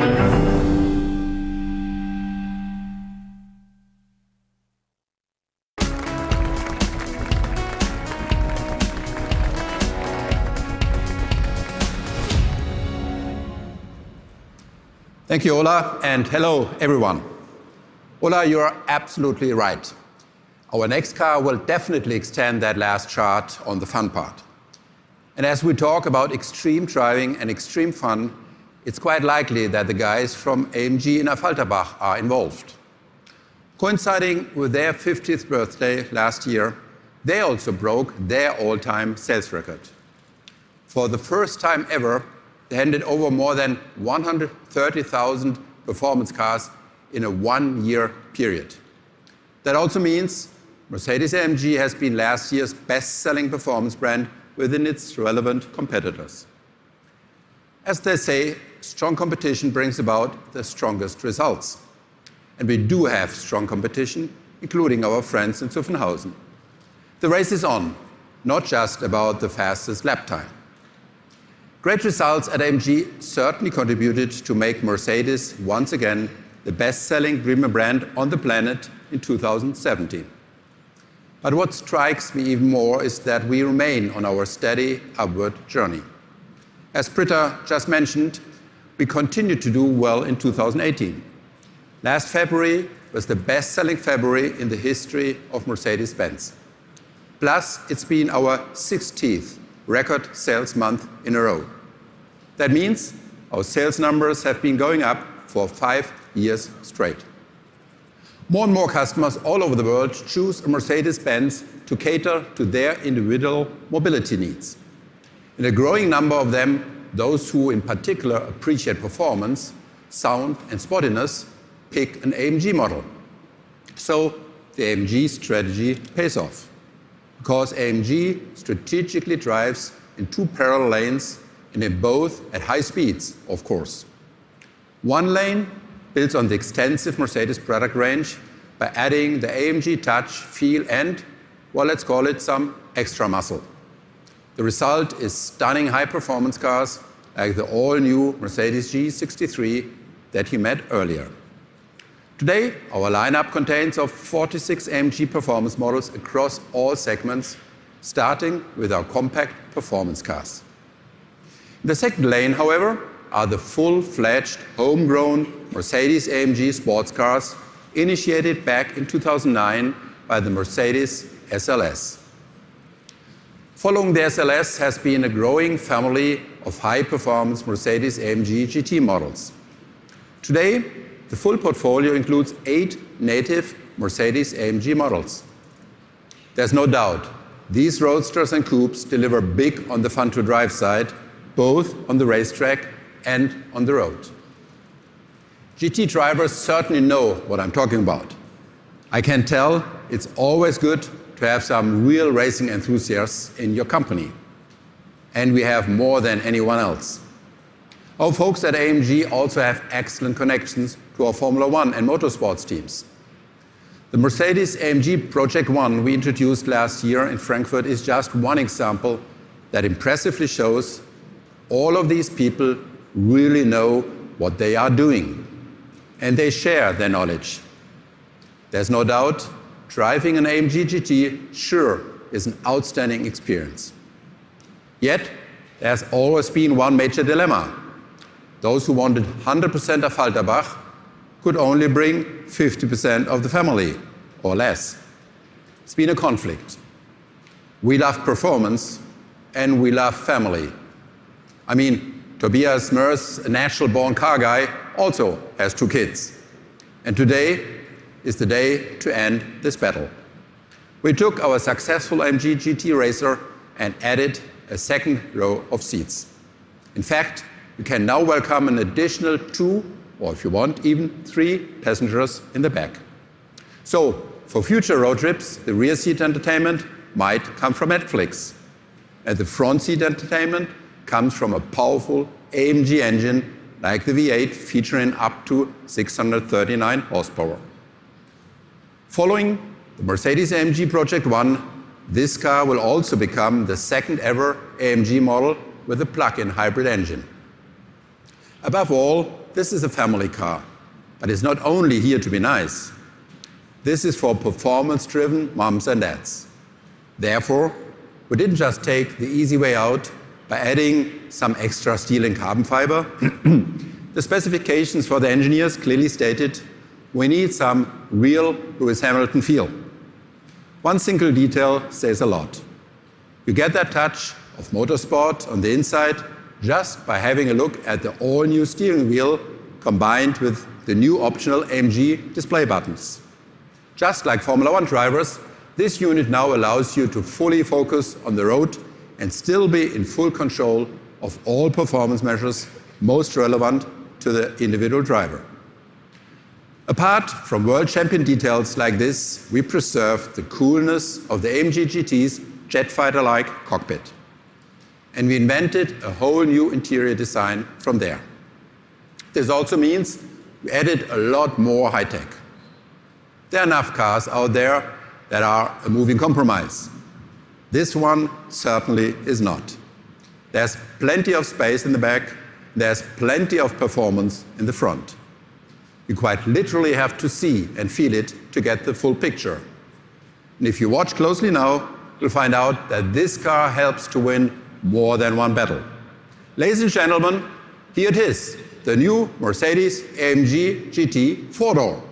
Thank you, Ola, and hello, everyone. Ola, you are absolutely right. Our next car will definitely extend that last chart on the fun part. And as we talk about extreme driving and extreme fun, it's quite likely that the guys from AMG in Affalterbach are involved. Coinciding with their 50th birthday last year, they also broke their all-time sales record. For the first time ever, they handed over more than 130,000 performance cars in a one-year period. That also means Mercedes-AMG has been last year's best-selling performance brand within its relevant competitors. As they say, strong competition brings about the strongest results. And we do have strong competition, including our friends in Zuffenhausen. The race is on, not just about the fastest lap time. Great results at AMG certainly contributed to make Mercedes once again the best-selling premium brand on the planet in 2017. But what strikes me even more is that we remain on our steady upward journey. As Britta just mentioned, we continued to do well in 2018. Last February was the best-selling February in the history of Mercedes-Benz. Plus, it's been our 60th record sales month in a row. That means our sales numbers have been going up for 5 years straight. More and more customers all over the world choose a Mercedes-Benz to cater to their individual mobility needs. In a growing number of them, those who in particular appreciate performance, sound and sportiness pick an AMG model. So the AMG strategy pays off, because AMG strategically drives in two parallel lanes and in both at high speeds, of course. One lane builds on the extensive Mercedes product range by adding the AMG touch, feel and, well, let's call it some extra muscle. The result is stunning high-performance cars like the all-new Mercedes G63 that you met earlier. Today, our lineup contains of 46 AMG performance models across all segments, starting with our compact performance cars. In the second lane, however, are the full-fledged, homegrown Mercedes-AMG sports cars initiated back in 2009 by the Mercedes SLS. Following the SLS has been a growing family of high-performance Mercedes-AMG GT models. Today, the full portfolio includes 8 native Mercedes-AMG models. There's no doubt, these roadsters and coupes deliver big on the fun-to-drive side, both on the racetrack and on the road. GT drivers certainly know what I'm talking about. I can tell it's always good to have some real racing enthusiasts in your company. And we have more than anyone else. Our folks at AMG also have excellent connections to our Formula One and motorsports teams. The Mercedes-AMG Project One we introduced last year in Frankfurt is just one example that impressively shows all of these people really know what they are doing, and they share their knowledge. There's no doubt, driving an AMG GT sure is an outstanding experience. Yet, there's always been one major dilemma. Those who wanted 100% Affalterbach could only bring 50% of the family, or less. It's been a conflict. We love performance, and we love family. I mean, Tobias Mörs, a natural-born car guy, also has 2 kids. And today is the day to end this battle. We took our successful AMG GT racer and added a second row of seats. In fact, you can now welcome an additional 2, or if you want, even 3 passengers in the back. So, for future road trips, the rear seat entertainment might come from Netflix. And the front seat entertainment comes from a powerful AMG engine like the V8 featuring up to 639 horsepower. Following the Mercedes-AMG Project One, this car will also become the second ever AMG model with a plug-in hybrid engine. Above all, this is a family car, but it's not only here to be nice. This is for performance-driven moms and dads. Therefore, we didn't just take the easy way out by adding some extra steel and carbon fiber. The specifications for the engineers clearly stated we need some real Lewis Hamilton feel. One single detail says a lot. You get that touch of motorsport on the inside just by having a look at the all-new steering wheel combined with the new optional AMG display buttons. Just like Formula One drivers, this unit now allows you to fully focus on the road and still be in full control of all performance measures most relevant to the individual driver. Apart from world champion details like this, we preserved the coolness of the AMG GT's jet fighter-like cockpit. And we invented a whole new interior design from there. This also means we added a lot more high-tech. There are enough cars out there that are a moving compromise. This one certainly is not. There's plenty of space in the back, there's plenty of performance in the front. You quite literally have to see and feel it to get the full picture. And if you watch closely now, you'll find out that this car helps to win more than one battle. Ladies and gentlemen, here it is, the new Mercedes-AMG GT four-door.